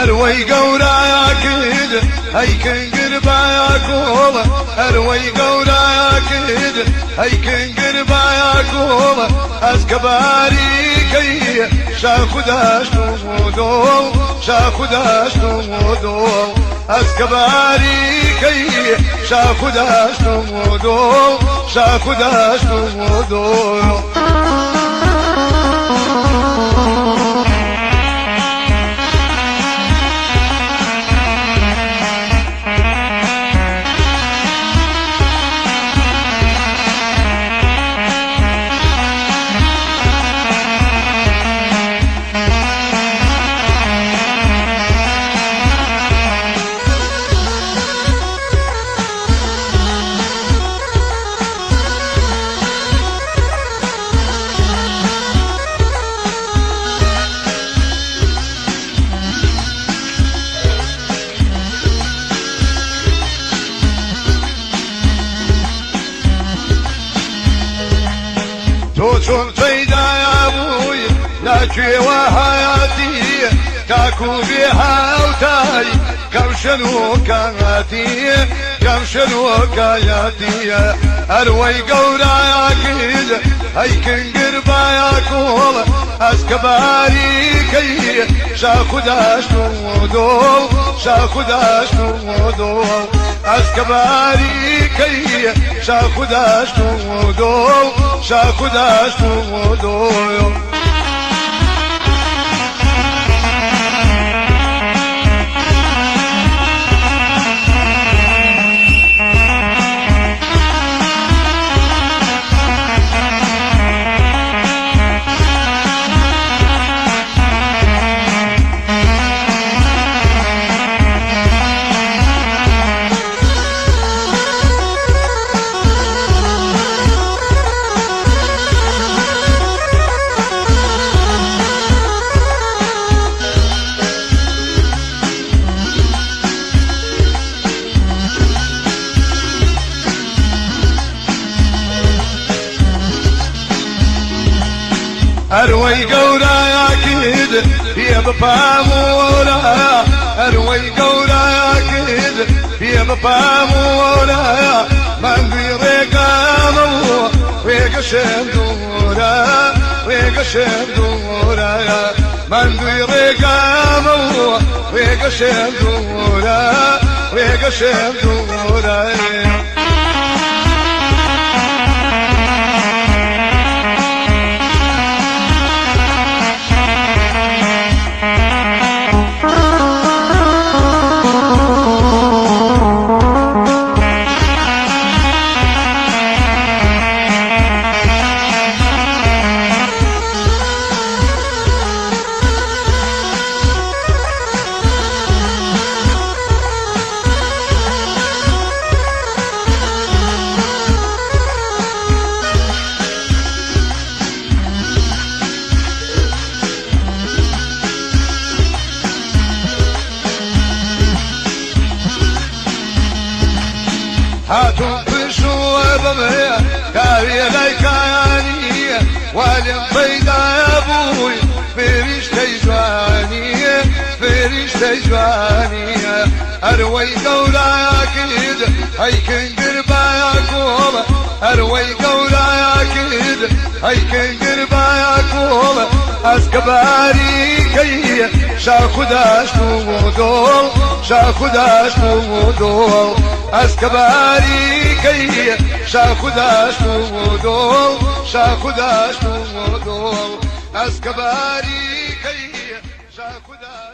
هروي قورا كد هيكن قربا يا كولا هروي قورا كد هيكن قربا يا كولا اسكباري كي شاخداش نمودو شاخداش نمودو اسكباري كي شاخداش نمودو شاخداش نمودو توتون فيدا يا ابوي ناكي وحياتي كاكو بها وتاي كم شنو كاتي كم شنو كاياتي اروي قورا يا كيد هيكن قربا يا كول اسكباري كي شاخداش نمودو شاخداش نمودو اسكباري كي شاخداش نمودو شاخداش نمودو اروي قورا يا كيد يا بفامولا اروي قورا يا كيد يا بفامولا من بيرقامو ويق شمدورا ويق شمدورا من بيرقامو ويق شمدورا ويق شمدورا هاتوا بشو بمية كاوية ليكانية والم فيدا يا ابوي فريش تجوانية فريش تجوانية اروي قولا يا كيد هيكن قربا يا كولا اروي قولا يا كيد هيكن قربا يا كولا اسكباري كي شاخداش نمودو شاخداش نمودو اسكباري كي شاخداش نمودو شاخداش نمودو اسكباري كي شاخداش